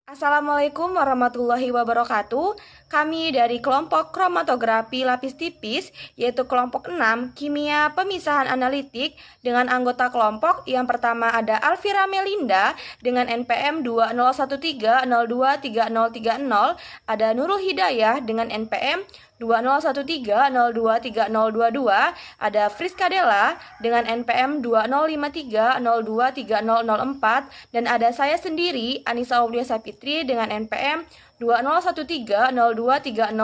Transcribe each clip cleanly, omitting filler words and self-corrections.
Assalamualaikum warahmatullahi wabarakatuh. Kami dari kelompok kromatografi lapis tipis, yaitu kelompok 6, kimia pemisahan analitik, dengan anggota kelompok yang pertama ada Alvira Melinda dengan NPM 2013023030, ada Nurul Hidayah dengan NPM 2013023022, ada Friska Della dengan NPM 2053023004, dan ada saya sendiri, Anissa Aulia Sapitri dengan NPM 2013023020,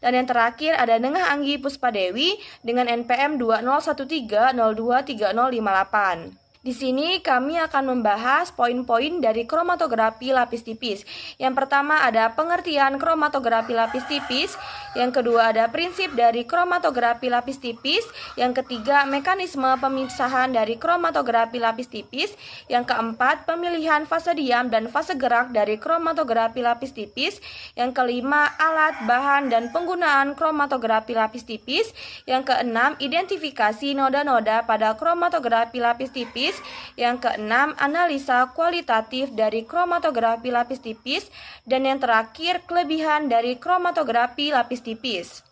dan yang terakhir ada Nengah Anggi Puspadewi dengan NPM 2013023058. Di sini kami akan membahas poin-poin dari kromatografi lapis tipis. Yang pertama ada pengertian kromatografi lapis tipis, yang kedua ada prinsip dari kromatografi lapis tipis, yang ketiga mekanisme pemisahan dari kromatografi lapis tipis, yang keempat pemilihan fase diam dan fase gerak dari kromatografi lapis tipis, yang kelima alat, bahan, dan penggunaan kromatografi lapis tipis, yang keenam identifikasi noda-noda pada kromatografi lapis tipis, yang keenam analisa kualitatif dari kromatografi lapis tipis, dan yang terakhir kelebihan dari kromatografi lapis tipis.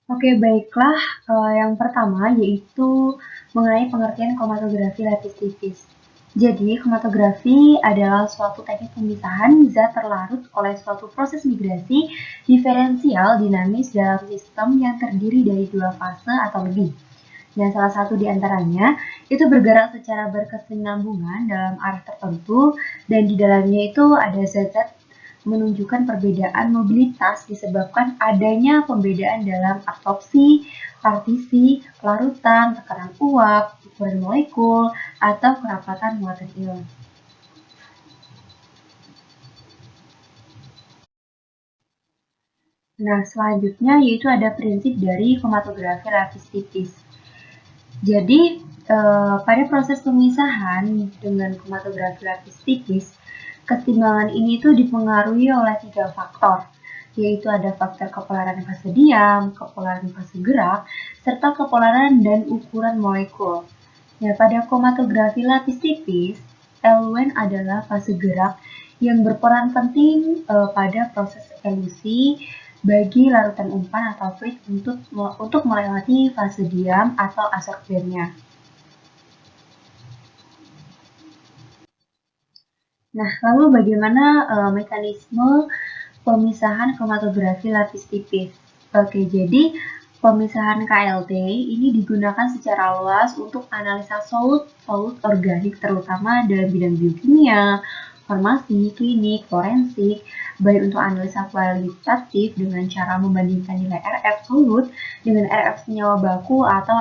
Oke, baiklah. Yang pertama yaitu mengenai pengertian kromatografi lapis tipis. Jadi, kromatografi adalah suatu teknik pemisahan zat terlarut oleh suatu proses migrasi diferensial dinamis dalam sistem yang terdiri dari dua fase atau lebih. Dan salah satu di antaranya itu bergerak secara berkesinambungan dalam arah tertentu, dan di dalamnya itu ada zat-zat menunjukkan perbedaan mobilitas disebabkan adanya pembedaan dalam absorpsi, partisi, larutan, tekanan uap, ukuran molekul, atau kerapatan muatan ion. Nah, selanjutnya yaitu ada prinsip dari kromatografi lapis tipis. Jadi, pada proses pemisahan dengan kromatografi lapis tipis, keseimbangan ini tuh dipengaruhi oleh 3 faktor, yaitu ada faktor kepolaran fase diam, kepolaran fase gerak, serta kepolaran dan ukuran molekul. Nah, pada kromatografi lapis tipis, eluen adalah fase gerak yang berperan penting pada proses elusi bagi larutan umpan atau fluid untuk melewati fase diam atau absorbennya. Nah, lalu bagaimana mekanisme pemisahan kromatografi lapis tipis? Oke, jadi pemisahan KLT ini digunakan secara luas untuk analisa solut organik, terutama dalam bidang biokimia, farmasi, klinik, forensik, baik untuk analisa kualitatif dengan cara membandingkan nilai RF solut dengan RF senyawa baku atau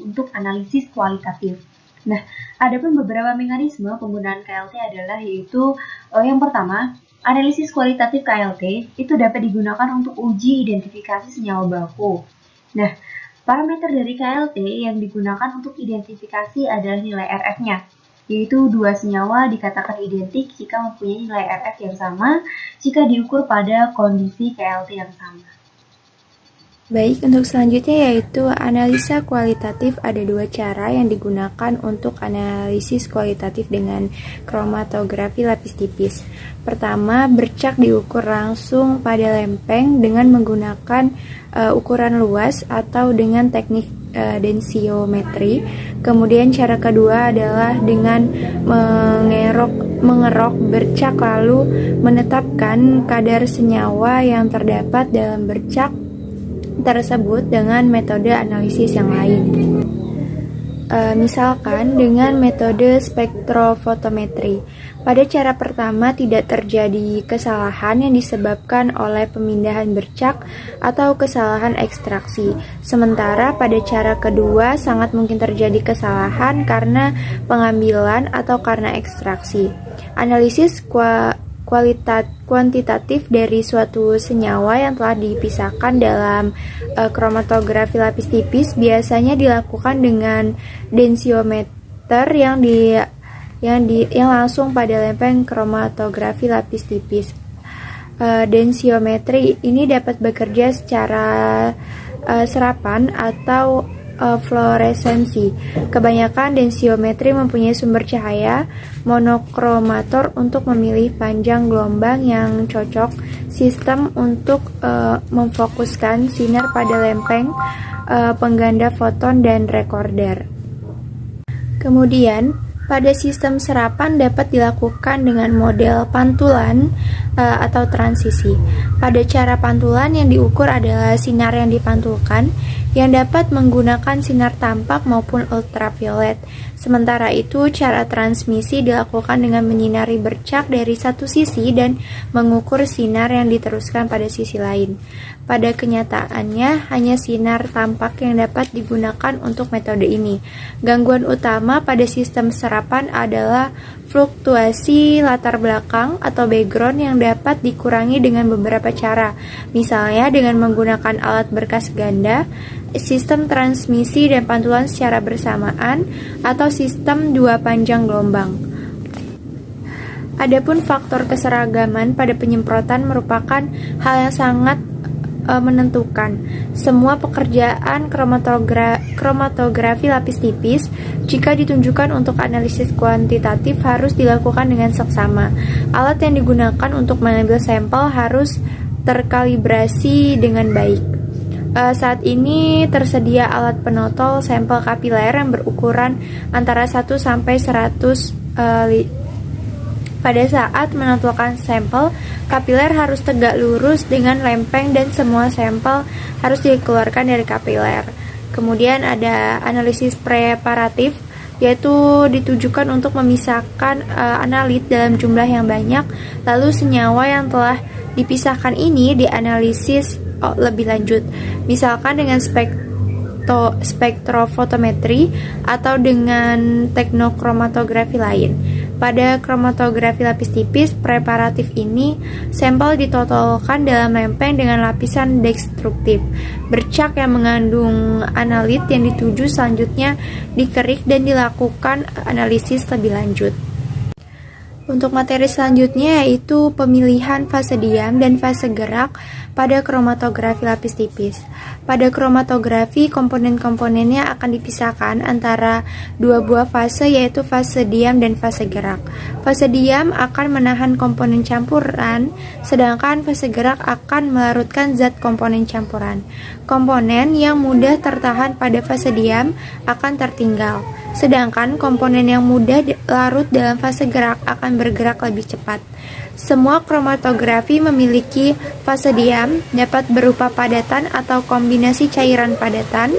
untuk analisis kualitatif. Nah, ada pun beberapa mekanisme penggunaan KLT adalah yaitu yang pertama, analisis kualitatif KLT itu dapat digunakan untuk uji identifikasi senyawa baku. Nah, parameter dari KLT yang digunakan untuk identifikasi adalah nilai RF-nya, yaitu dua senyawa dikatakan identik jika mempunyai nilai RF yang sama jika diukur pada kondisi KLT yang sama. Baik, untuk selanjutnya yaitu analisa kualitatif. Ada dua cara yang digunakan untuk analisis kualitatif dengan kromatografi lapis tipis. Pertama, bercak diukur langsung pada lempeng dengan menggunakan ukuran luas atau dengan teknik densiometri. Kemudian cara kedua adalah dengan mengerok bercak lalu menetapkan kadar senyawa yang terdapat dalam bercak tersebut dengan metode analisis yang lain. Misalkan dengan metode spektrofotometri. Pada cara pertama tidak terjadi kesalahan yang disebabkan oleh pemindahan bercak atau kesalahan ekstraksi. Sementara pada cara kedua sangat mungkin terjadi kesalahan karena pengambilan atau karena ekstraksi. Analisis kuantitatif dari suatu senyawa yang telah dipisahkan dalam kromatografi lapis tipis biasanya dilakukan dengan densiometer yang langsung pada lempeng kromatografi lapis tipis. Densiometri ini dapat bekerja secara serapan atau fluoresensi. Kebanyakan densiometri mempunyai sumber cahaya monokromator untuk memilih panjang gelombang yang cocok, sistem untuk memfokuskan sinar pada lempeng, pengganda foton, dan rekorder. Kemudian, pada sistem serapan dapat dilakukan dengan model pantulan atau transisi. Pada cara pantulan yang diukur adalah sinar yang dipantulkan yang dapat menggunakan sinar tampak maupun ultraviolet. Sementara itu, cara transmisi dilakukan dengan menyinari bercak dari satu sisi dan mengukur sinar yang diteruskan pada sisi lain. Pada kenyataannya, hanya sinar tampak yang dapat digunakan untuk metode ini. Gangguan utama pada sistem serapan adalah fluktuasi latar belakang atau background yang dapat dikurangi dengan beberapa cara, misalnya dengan menggunakan alat berkas ganda, sistem transmisi dan pantulan secara bersamaan, atau sistem dua panjang gelombang. Adapun faktor keseragaman pada penyemprotan merupakan hal yang sangat menentukan. Semua pekerjaan kromatografi lapis tipis, jika ditunjukkan untuk analisis kuantitatif, harus dilakukan dengan seksama. Alat yang digunakan untuk mengambil sampel harus terkalibrasi dengan baik. Saat ini tersedia alat penotol sampel kapiler yang berukuran antara 1 sampai 100 Pada saat menotolkan sampel, kapiler harus tegak lurus dengan lempeng dan semua sampel harus dikeluarkan dari kapiler. Kemudian ada analisis preparatif, yaitu ditujukan untuk memisahkan analit dalam jumlah yang banyak, lalu senyawa yang telah dipisahkan ini dianalisis lebih lanjut, misalkan dengan spektrofotometri atau dengan teknokromatografi lain. Pada kromatografi lapis tipis preparatif ini, sampel ditotolkan dalam lempeng dengan lapisan destruktif. Bercak yang mengandung analit yang dituju selanjutnya dikerik dan dilakukan analisis lebih lanjut. Untuk materi selanjutnya yaitu pemilihan fase diam dan fase gerak pada kromatografi lapis tipis. Pada kromatografi, komponen-komponennya akan dipisahkan antara dua buah fase, yaitu fase diam dan fase gerak. Fase diam akan menahan komponen campuran, sedangkan fase gerak akan melarutkan zat komponen campuran. Komponen yang mudah tertahan pada fase diam akan tertinggal, sedangkan komponen yang mudah larut dalam fase gerak akan bergerak lebih cepat. Semua kromatografi memiliki fase diam, dapat berupa padatan atau kombinasi cairan padatan,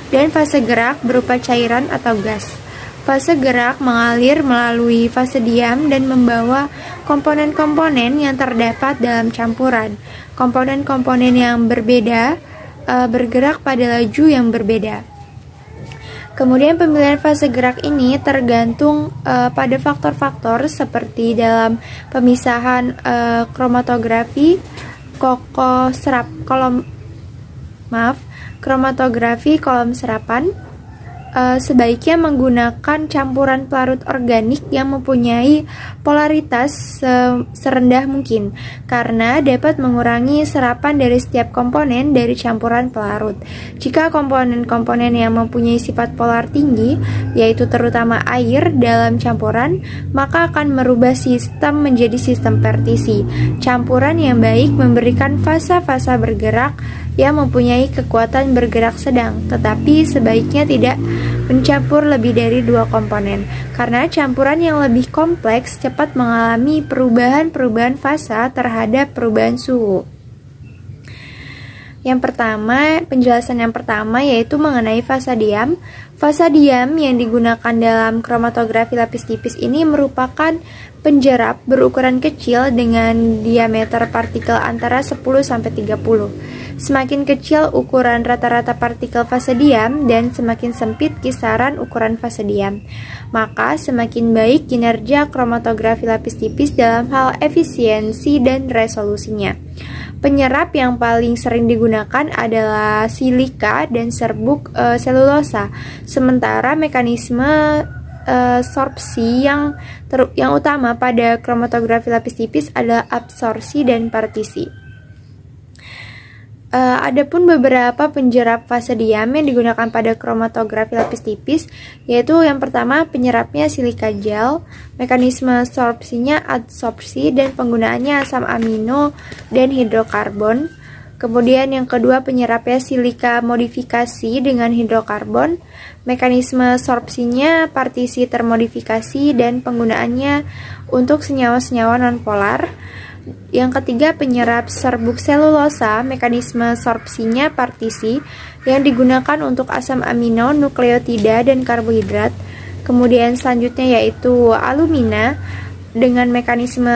dan fase gerak berupa cairan atau gas. Fase gerak mengalir melalui fase diam dan membawa komponen-komponen yang terdapat dalam campuran. Komponen-komponen yang berbeda bergerak pada laju yang berbeda. Kemudian pemilihan fase gerak ini tergantung pada faktor-faktor seperti dalam pemisahan kromatografi kromatografi kolom serapan. Sebaiknya menggunakan campuran pelarut organik yang mempunyai polaritas serendah mungkin, karena dapat mengurangi serapan dari setiap komponen dari campuran pelarut. Jika komponen-komponen yang mempunyai sifat polar tinggi, yaitu terutama air dalam campuran, maka akan merubah sistem menjadi sistem partisi. Campuran yang baik memberikan fasa-fasa bergerak yang mempunyai kekuatan bergerak sedang, tetapi sebaiknya tidak mencampur lebih dari dua komponen, karena campuran yang lebih kompleks cepat mengalami perubahan-perubahan fasa terhadap perubahan suhu. Penjelasan yang pertama yaitu mengenai fasa diam. Fasa diam yang digunakan dalam kromatografi lapis tipis ini merupakan penjerap berukuran kecil dengan diameter partikel antara 10-30. Semakin kecil ukuran rata-rata partikel fase diam dan semakin sempit kisaran ukuran fase diam, maka semakin baik kinerja kromatografi lapis tipis dalam hal efisiensi dan resolusinya. Penyerap yang paling sering digunakan adalah silika dan serbuk selulosa, sementara mekanisme sorpsi yang utama pada kromatografi lapis tipis adalah absorpsi dan partisi. Adapun beberapa penjerap fase diam yang digunakan pada kromatografi lapis tipis, yaitu yang pertama penyerapnya silika gel, mekanisme sorpsinya adsorpsi dan penggunaannya asam amino dan hidrokarbon. Kemudian yang kedua penyerapnya silika modifikasi dengan hidrokarbon, mekanisme sorpsinya partisi termodifikasi dan penggunaannya untuk senyawa-senyawa nonpolar. Yang ketiga penyerap serbuk selulosa, mekanisme sorpsinya partisi yang digunakan untuk asam amino, nukleotida, dan karbohidrat. Kemudian selanjutnya yaitu alumina dengan mekanisme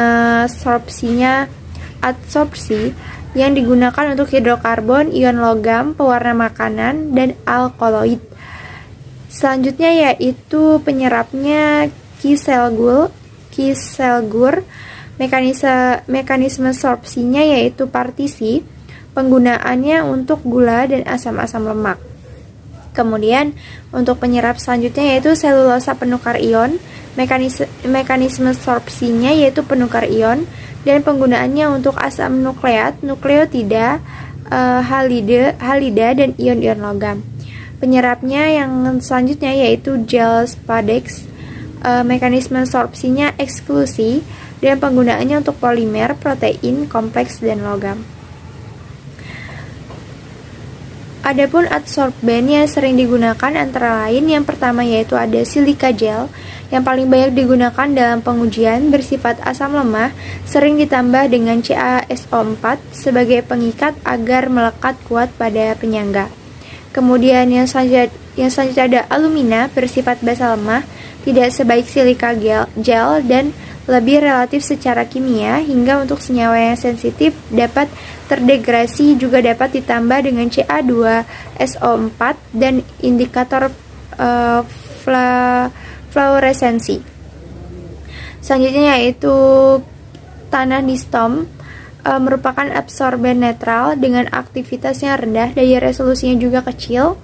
sorpsinya adsorpsi yang digunakan untuk hidrokarbon, ion logam, pewarna makanan, dan alkaloid. Selanjutnya yaitu penyerapnya kiselgur, mekanisme sorpsinya yaitu partisi, penggunaannya untuk gula dan asam-asam lemak. Kemudian untuk penyerap selanjutnya yaitu selulosa penukar ion, mekanisme sorpsinya yaitu penukar ion dan penggunaannya untuk asam nukleat, nukleotida, halida dan ion-ion logam. Penyerapnya yang selanjutnya yaitu gel spadix, mekanisme sorpsinya eksklusi dan penggunaannya untuk polimer, protein, kompleks, dan logam. Adapun adsorben yang sering digunakan antara lain yang pertama yaitu ada silika gel yang paling banyak digunakan dalam pengujian bersifat asam lemah, sering ditambah dengan CaSO4 sebagai pengikat agar melekat kuat pada penyangga. Kemudian yang selanjutnya ada alumina bersifat basa lemah, tidak sebaik silika gel dan lebih relatif secara kimia hingga untuk senyawa yang sensitif dapat terdegradasi juga dapat ditambah dengan Ca2SO4 dan indikator fluoresensi. Selanjutnya yaitu tanah distom merupakan absorben netral dengan aktivitasnya rendah, daya resolusinya juga kecil.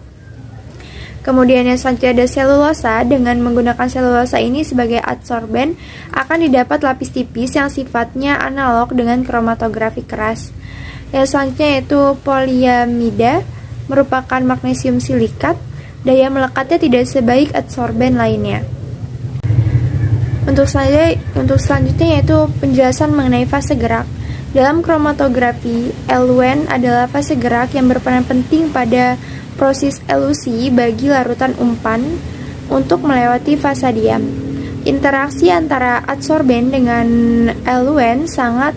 Kemudian yang selanjutnya ada selulosa. Dengan menggunakan selulosa ini sebagai adsorben akan didapat lapis tipis yang sifatnya analog dengan kromatografi keras. Yang selanjutnya yaitu poliamida merupakan magnesium silikat, daya melekatnya tidak sebaik adsorben lainnya. Untuk selanjutnya yaitu penjelasan mengenai fase gerak. Dalam kromatografi, eluen adalah fase gerak yang berperan penting pada proses elusi bagi larutan umpan untuk melewati fase diam. Interaksi antara adsorben dengan eluen sangat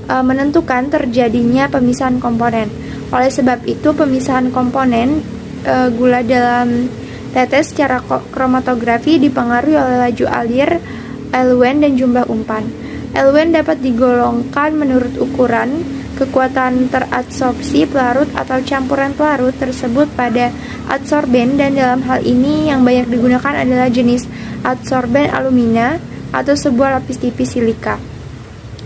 menentukan terjadinya pemisahan komponen. Oleh sebab itu, pemisahan komponen gula dalam tetes secara kromatografi dipengaruhi oleh laju alir eluen dan jumlah umpan. Eluen dapat digolongkan menurut ukuran, kekuatan teradsorpsi pelarut atau campuran pelarut tersebut pada adsorben, dan dalam hal ini yang banyak digunakan adalah jenis adsorben alumina atau sebuah lapis tipis silika.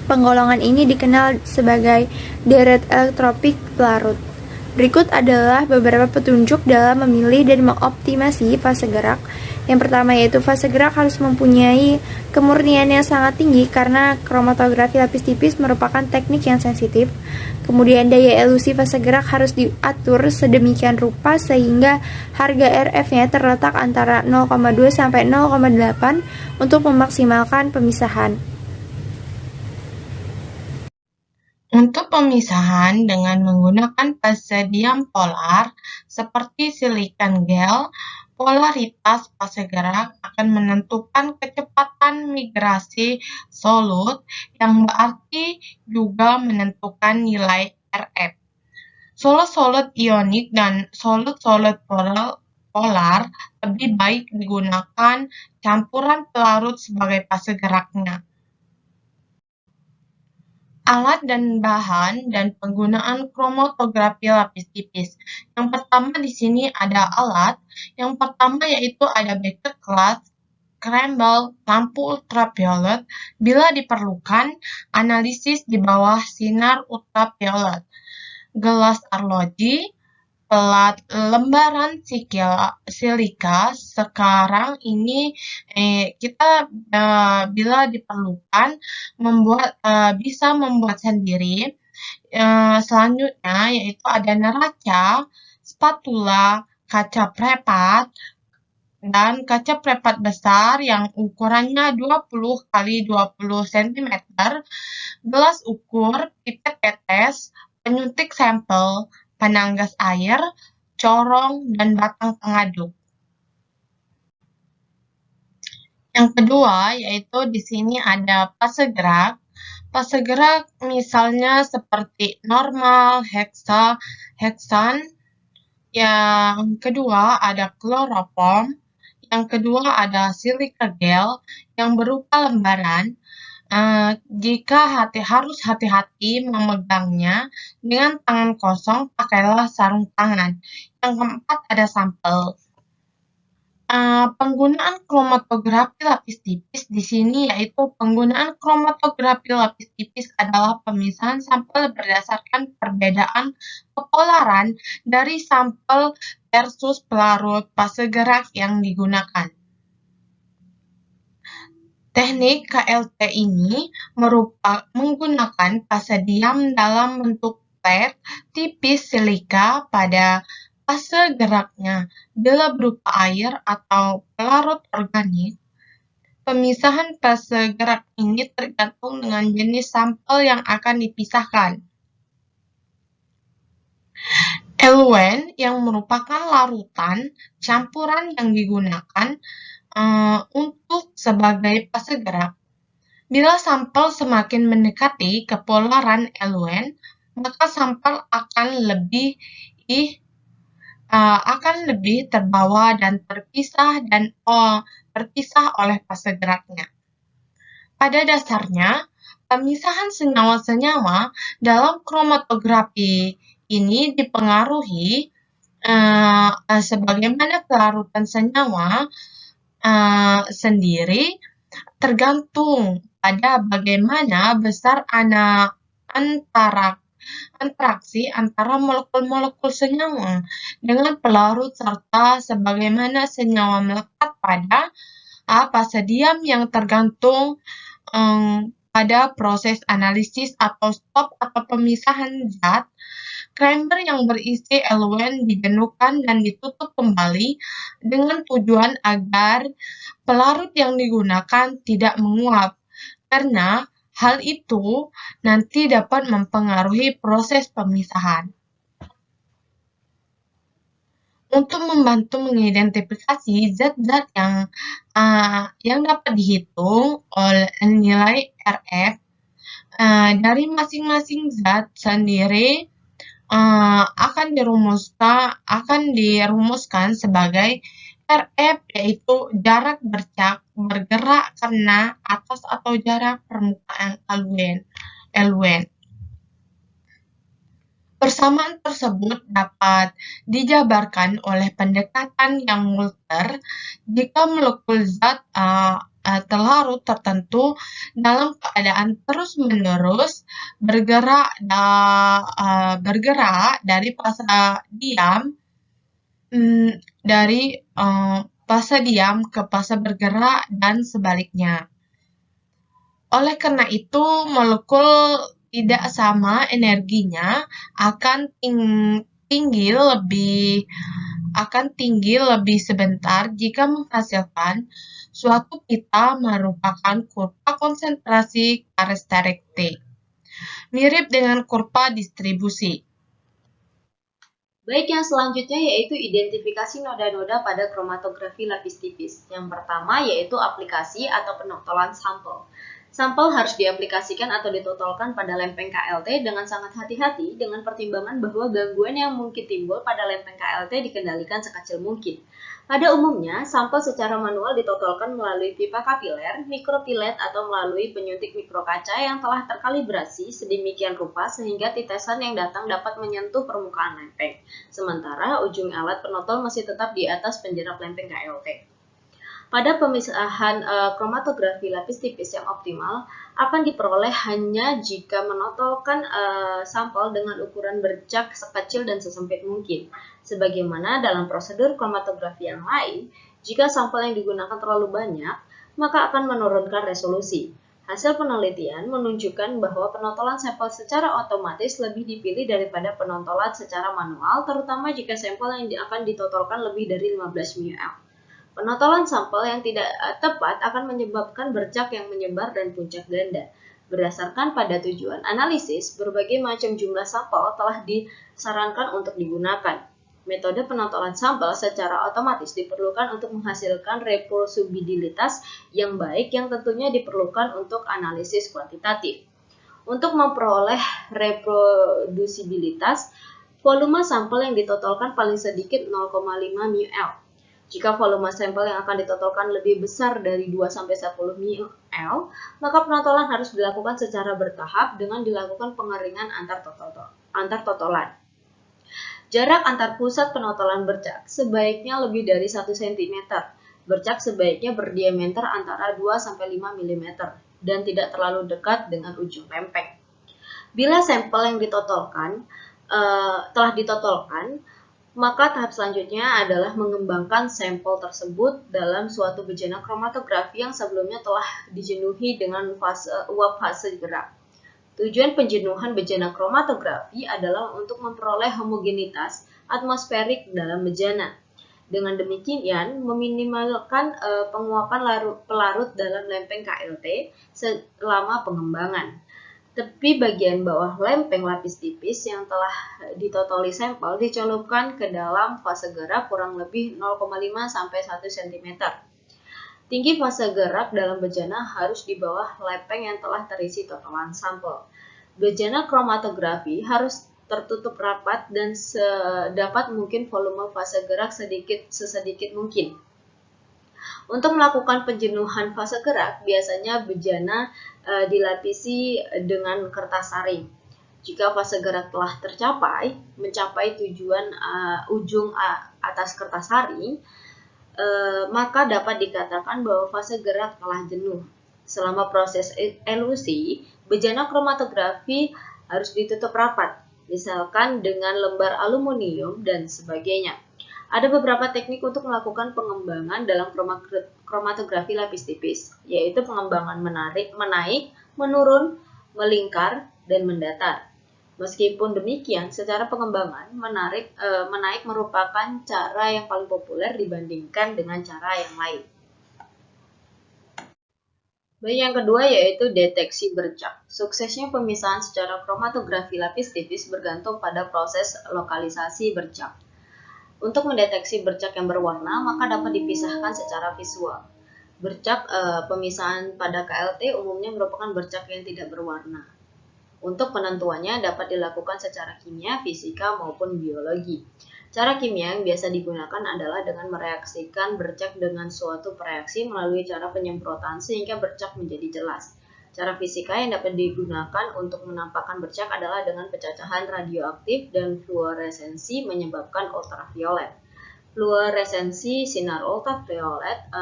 Penggolongan ini dikenal sebagai deret elektropik pelarut. Berikut adalah beberapa petunjuk dalam memilih dan mengoptimasi fase gerak. Yang pertama yaitu fase gerak harus mempunyai kemurnian yang sangat tinggi karena kromatografi lapis tipis merupakan teknik yang sensitif. Kemudian daya elusi fase gerak harus diatur sedemikian rupa sehingga harga RF-nya terletak antara 0,2 sampai 0,8 untuk memaksimalkan pemisahan. Untuk pemisahan dengan menggunakan fase diam polar seperti silikon gel, polaritas fase gerak akan menentukan kecepatan migrasi solut yang berarti juga menentukan nilai RF. Solut-solut ionik dan solut-solut polar lebih baik digunakan campuran pelarut sebagai fase geraknya. Alat dan bahan dan penggunaan kromatografi lapis tipis. Yang pertama di sini ada alat. Yang pertama yaitu ada beker kelas, crumble, lampu ultraviolet, bila diperlukan, analisis di bawah sinar ultraviolet, gelas arloji, pelat lembaran silika. Sekarang ini kita bila diperlukan bisa membuat sendiri. Selanjutnya yaitu ada neraca, spatula, kaca prepat, dan kaca prepat besar yang ukurannya 20 kali 20 cm, gelas ukur, pipet tetes, penyuntik sampel, penanggas air, corong, dan batang pengaduk. Yang kedua yaitu di sini ada fase gerak. Fase gerak misalnya seperti normal, heksan. Yang kedua ada kloroform. Yang kedua ada silika gel yang berupa lembaran. Jika harus hati-hati memegangnya dengan tangan kosong, pakailah sarung tangan. Yang keempat ada sampel. Penggunaan kromatografi lapis tipis di sini yaitu penggunaan kromatografi lapis tipis adalah pemisahan sampel berdasarkan perbedaan kepolaran dari sampel versus pelarut fase gerak yang digunakan. Teknik KLT ini menggunakan fase diam dalam bentuk plat tipis silika pada fase geraknya. Bila berupa air atau pelarut organik, pemisahan fase gerak ini tergantung dengan jenis sampel yang akan dipisahkan. Eluen yang merupakan larutan campuran yang digunakan untuk sebagai fase gerak. Bila sampel semakin mendekati kepolaran eluen, maka sampel akan lebih terbawa dan terpisah oleh fase geraknya. Pada dasarnya, pemisahan senyawa-senyawa dalam kromatografi ini dipengaruhi sebagaimana kelarutan senyawa sendiri tergantung pada bagaimana besar interaksi antara molekul-molekul senyawa dengan pelarut serta sebagaimana senyawa melekat pada fase diam yang tergantung pada proses analisis atau stop atau pemisahan zat. Chamber yang berisi eluen dijenuhkan dan ditutup kembali dengan tujuan agar pelarut yang digunakan tidak menguap, karena hal itu nanti dapat mempengaruhi proses pemisahan. Untuk membantu mengidentifikasi zat-zat yang dapat dihitung oleh nilai RF dari masing-masing zat sendiri akan dirumuskan sebagai RF, yaitu jarak bergerak kena atas atau jarak permukaan eluen. Persamaan tersebut dapat dijabarkan oleh pendekatan yang Multer jika molekul zat terlarut tertentu dalam keadaan terus-menerus bergerak dari fase diam ke fase bergerak dan sebaliknya. Oleh karena itu, molekul tidak sama energinya akan tinggi lebih sebentar jika menghasilkan suatu pita merupakan kurva konsentrasi karakteristik, mirip dengan kurva distribusi. Baik, yang selanjutnya yaitu identifikasi noda-noda pada kromatografi lapis tipis. Yang pertama yaitu aplikasi atau penotolan sampel. Sampel harus diaplikasikan atau ditotolkan pada lempeng KLT dengan sangat hati-hati dengan pertimbangan bahwa gangguan yang mungkin timbul pada lempeng KLT dikendalikan sekecil mungkin. Pada umumnya, sampel secara manual ditotolkan melalui pipa kapiler, mikropilet, atau melalui penyuntik mikrokaca yang telah terkalibrasi sedemikian rupa sehingga tetesan yang datang dapat menyentuh permukaan lempeng. Sementara ujung alat penotol masih tetap di atas penjerak lempeng KLT. Pada pemisahan kromatografi lapis tipis yang optimal akan diperoleh hanya jika menotolkan sampel dengan ukuran bercak sekecil dan sesempit mungkin. Sebagaimana dalam prosedur kromatografi yang lain, jika sampel yang digunakan terlalu banyak, maka akan menurunkan resolusi. Hasil penelitian menunjukkan bahwa penontolan sampel secara otomatis lebih dipilih daripada penontolan secara manual, terutama jika sampel yang akan ditotolkan lebih dari 15 ml. Penontolan sampel yang tidak tepat akan menyebabkan bercak yang menyebar dan puncak ganda. Berdasarkan pada tujuan analisis, berbagai macam jumlah sampel telah disarankan untuk digunakan. Metode penontolan sampel secara otomatis diperlukan untuk menghasilkan reprodusibilitas yang baik yang tentunya diperlukan untuk analisis kuantitatif. Untuk memperoleh reprodusibilitas, volume sampel yang ditotolkan paling sedikit 0,5 ml. Jika volume sampel yang akan ditotolkan lebih besar dari 2-10 ml, maka penontolan harus dilakukan secara bertahap dengan dilakukan pengeringan antar totolan. Jarak antar pusat penontolan bercak sebaiknya lebih dari 1 cm. Bercak sebaiknya berdiameter antara 2-5 mm dan tidak terlalu dekat dengan ujung lempeng. Bila sampel yang telah ditotolkan, maka tahap selanjutnya adalah mengembangkan sampel tersebut dalam suatu bejana kromatografi yang sebelumnya telah dijenuhi dengan uap fase gerak. Tujuan penjenuhan bejana kromatografi adalah untuk memperoleh homogenitas atmosferik dalam bejana. Dengan demikian, meminimalkan penguapan pelarut dalam lempeng KLT selama pengembangan. Tepi bagian bawah lempeng lapis tipis yang telah ditotoli sampel dicelupkan ke dalam fase gerak kurang lebih 0,5-1 cm. Tinggi fase gerak dalam bejana harus di bawah lempeng yang telah terisi totolan sampel. Bejana kromatografi harus tertutup rapat dan sedapat mungkin volume fase gerak sesedikit mungkin. Untuk melakukan penjenuhan fase gerak, biasanya bejana dilapisi dengan kertas saring. Jika fase gerak telah mencapai tujuan ujung atas kertas saring, maka dapat dikatakan bahwa fase gerak telah jenuh. Selama proses elusi, bejana kromatografi harus ditutup rapat, misalkan dengan lembar aluminium dan sebagainya. Ada beberapa teknik untuk melakukan pengembangan dalam kromatografi lapis tipis, yaitu pengembangan menaik, menurun, melingkar, dan mendatar. Meskipun demikian, secara pengembangan, menaik merupakan cara yang paling populer dibandingkan dengan cara yang lain. Yang kedua yaitu deteksi bercak. Suksesnya pemisahan secara kromatografi lapis tipis bergantung pada proses lokalisasi bercak. Untuk mendeteksi bercak yang berwarna, maka dapat dipisahkan secara visual. Bercak pemisahan pada KLT umumnya merupakan bercak yang tidak berwarna. Untuk penentuannya dapat dilakukan secara kimia, fisika, maupun biologi. Cara kimia yang biasa digunakan adalah dengan mereaksikan bercak dengan suatu reaksi melalui cara penyemprotan sehingga bercak menjadi jelas. Cara fisika yang dapat digunakan untuk menampakkan bercak adalah dengan pencacahan radioaktif dan fluoresensi menyebabkan ultraviolet. Fluoresensi sinar ultraviolet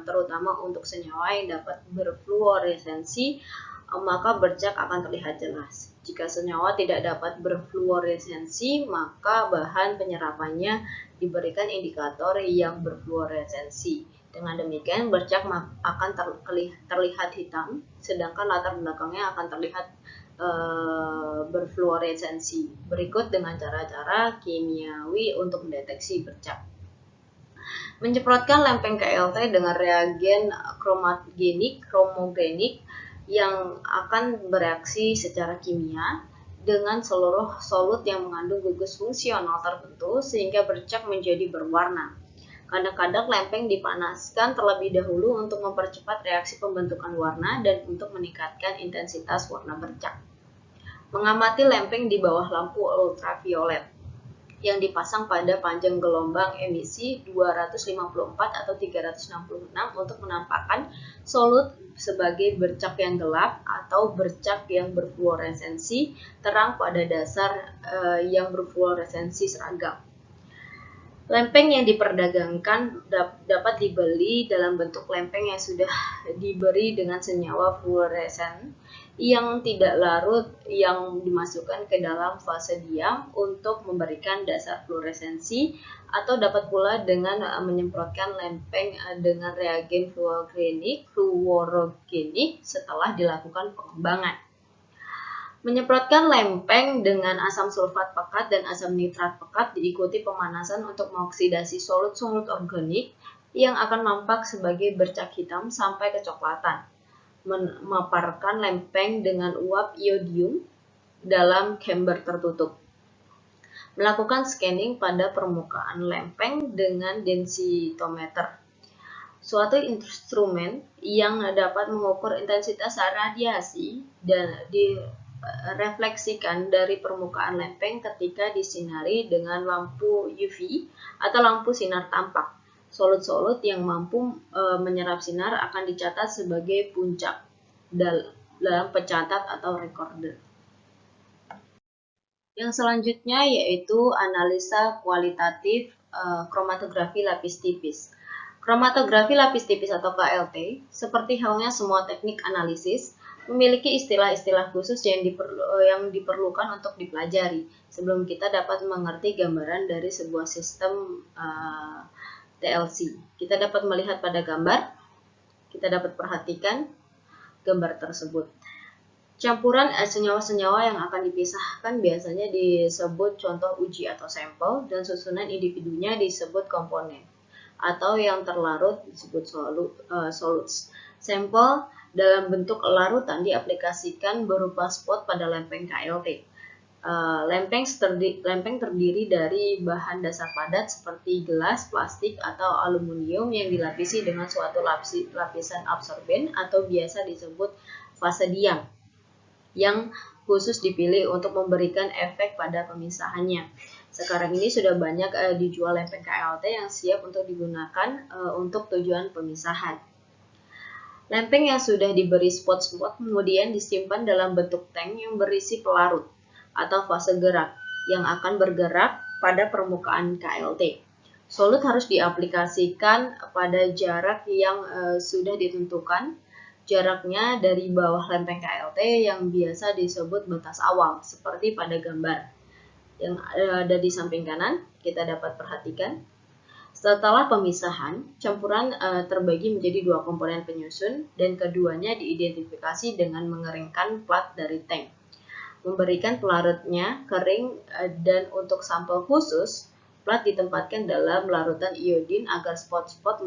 terutama untuk senyawa yang dapat berfluoresensi, maka bercak akan terlihat jelas. Jika senyawa tidak dapat berfluoresensi, maka bahan penyerapannya diberikan indikator yang berfluoresensi. Dengan demikian, bercak akan terlihat hitam, sedangkan latar belakangnya akan terlihat berfluoresensi. Berikut dengan cara-cara kimiawi untuk mendeteksi bercak. Menyemprotkan lempeng KLT dengan reagen kromogenik yang akan bereaksi secara kimia dengan seluruh solut yang mengandung gugus fungsional tertentu sehingga bercak menjadi berwarna. Kadang-kadang lempeng dipanaskan terlebih dahulu untuk mempercepat reaksi pembentukan warna dan untuk meningkatkan intensitas warna bercak. Mengamati lempeng di bawah lampu ultraviolet yang dipasang pada panjang gelombang emisi 254 atau 366 untuk menampakkan solut sebagai bercak yang gelap atau bercak yang berfluoresensi terang pada dasar yang berfluoresensi seragam. Lempeng yang diperdagangkan dapat dibeli dalam bentuk lempeng yang sudah diberi dengan senyawa fluoresen yang tidak larut yang dimasukkan ke dalam fase diam untuk memberikan dasar fluoresensi, atau dapat pula dengan menyemprotkan lempeng dengan reagen fluorogenik setelah dilakukan pengembangan. Menyemprotkan lempeng dengan asam sulfat pekat dan asam nitrat pekat diikuti pemanasan untuk mengoksidasi solut-solut organik yang akan nampak sebagai bercak hitam sampai kecoklatan. Memaparkan lempeng dengan uap iodium dalam chamber tertutup. Melakukan scanning pada permukaan lempeng dengan densitometer, suatu instrumen yang dapat mengukur intensitas radiasi dan direfleksikan dari permukaan lempeng ketika disinari dengan lampu UV atau lampu sinar tampak. Solut-solut yang mampu menyerap sinar akan dicatat sebagai puncak dalam pencatat atau recorder. Yang selanjutnya yaitu analisa kualitatif kromatografi lapis tipis. Kromatografi lapis tipis atau KLT, seperti halnya semua teknik analisis, memiliki istilah-istilah khusus yang diperlukan untuk dipelajari sebelum kita dapat mengerti gambaran dari sebuah sistem TLC. Kita dapat melihat pada gambar, kita dapat perhatikan gambar tersebut. Campuran senyawa-senyawa yang akan dipisahkan biasanya disebut contoh uji atau sampel, dan susunan individunya disebut komponen, atau yang terlarut disebut solutes. Sampel dalam bentuk larutan diaplikasikan berupa spot pada lempeng KLT. Lempeng terdiri dari bahan dasar padat seperti gelas, plastik, atau aluminium yang dilapisi dengan suatu lapisan absorben atau biasa disebut fase diam, yang khusus dipilih untuk memberikan efek pada pemisahannya. Sekarang ini sudah banyak dijual lempeng KLT yang siap untuk digunakan untuk tujuan pemisahan. Lempeng yang sudah diberi spot-spot kemudian disimpan dalam bentuk tank yang berisi pelarut atau fase gerak yang akan bergerak pada permukaan KLT. Solut harus diaplikasikan pada jarak yang sudah ditentukan. Jaraknya dari bawah lempeng KLT yang biasa disebut batas awal, seperti pada gambar yang ada di samping kanan, kita dapat perhatikan. Setelah pemisahan, campuran terbagi menjadi dua komponen penyusun, dan keduanya diidentifikasi dengan mengeringkan plat dari tank, memberikan pelarutnya kering, dan untuk sampel khusus, plat ditempatkan dalam larutan iodin agar spot-spot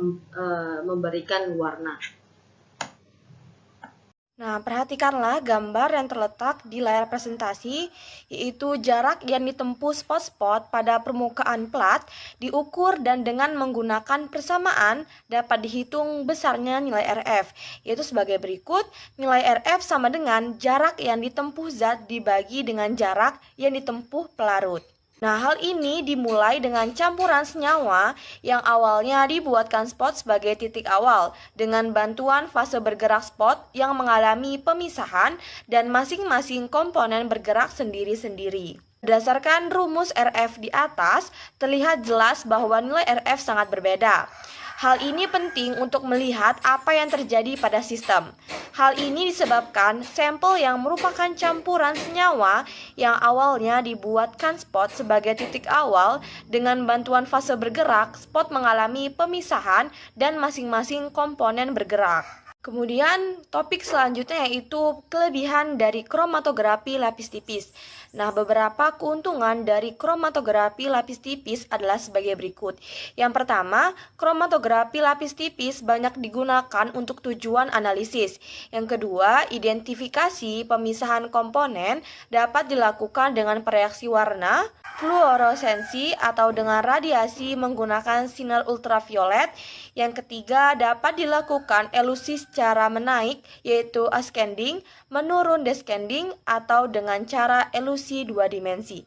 memberikan warna. Nah, perhatikanlah gambar yang terletak di layar presentasi, yaitu jarak yang ditempuh spot-spot pada permukaan plat diukur dan dengan menggunakan persamaan dapat dihitung besarnya nilai RF, yaitu sebagai berikut. Nilai RF sama dengan jarak yang ditempuh zat dibagi dengan jarak yang ditempuh pelarut. Nah, hal ini dimulai dengan campuran senyawa yang awalnya dibuatkan spot sebagai titik awal dengan bantuan fase bergerak spot yang mengalami pemisahan dan masing-masing komponen bergerak sendiri-sendiri. Berdasarkan rumus RF di atas, terlihat jelas bahwa nilai RF sangat berbeda. Hal ini penting untuk melihat apa yang terjadi pada sistem. Hal ini disebabkan sampel yang merupakan campuran senyawa yang awalnya dibuatkan spot sebagai titik awal dengan bantuan fase bergerak, spot mengalami pemisahan dan masing-masing komponen bergerak. Kemudian topik selanjutnya yaitu kelebihan dari kromatografi lapis tipis. Nah, beberapa keuntungan dari kromatografi lapis tipis adalah sebagai berikut. Yang pertama, kromatografi lapis tipis banyak digunakan untuk tujuan analisis. Yang kedua, identifikasi pemisahan komponen dapat dilakukan dengan pereaksi warna, fluoresensi, atau dengan radiasi menggunakan sinar ultraviolet. Yang ketiga, dapat dilakukan elusi secara menaik, yaitu ascending, menurun descending, atau dengan cara elusi dua dimensi.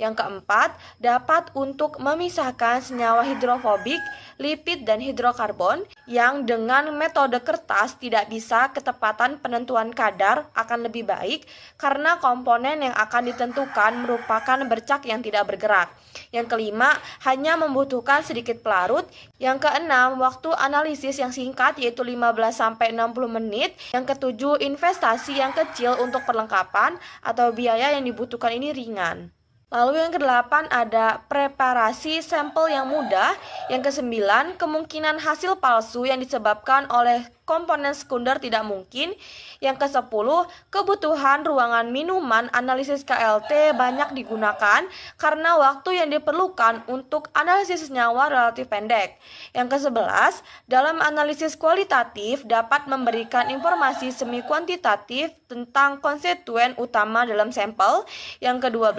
Yang keempat, dapat untuk memisahkan senyawa hidrofobik, lipid, dan hidrokarbon yang dengan metode kertas tidak bisa ketepatan penentuan kadar akan lebih baik karena komponen yang akan ditentukan merupakan bercak yang tidak bergerak. Yang kelima, hanya membutuhkan sedikit pelarut. Yang keenam, waktu analisis yang singkat yaitu 15-60 menit. Yang ketujuh, investasi yang kecil untuk perlengkapan atau biaya yang dibutuhkan ini ringan. Lalu yang kedelapan ada preparasi sampel yang mudah. Yang kesembilan, kemungkinan hasil palsu yang disebabkan oleh komponen sekunder tidak mungkin. Yang ke-10, kebutuhan ruangan minuman analisis KLT banyak digunakan karena waktu yang diperlukan untuk analisis senyawa relatif pendek. Yang ke-11, dalam analisis kualitatif dapat memberikan informasi semi kuantitatif tentang konstituen utama dalam sampel. Yang ke-12,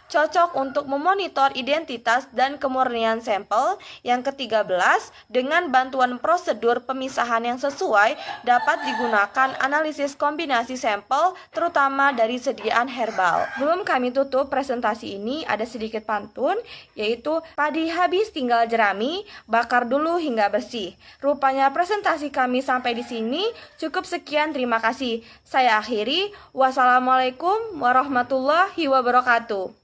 cocok untuk memonitor identitas dan kemurnian sampel. Yang ke-13, dengan bantuan prosedur pemisahan yang sesuai dapat digunakan analisis kombinasi sampel terutama dari sediaan herbal. Sebelum kami tutup presentasi ini ada sedikit pantun yaitu padi habis tinggal jerami, bakar dulu hingga bersih. Rupanya presentasi kami sampai di sini. Cukup sekian, terima kasih. Saya akhiri. Wassalamualaikum warahmatullahi wabarakatuh.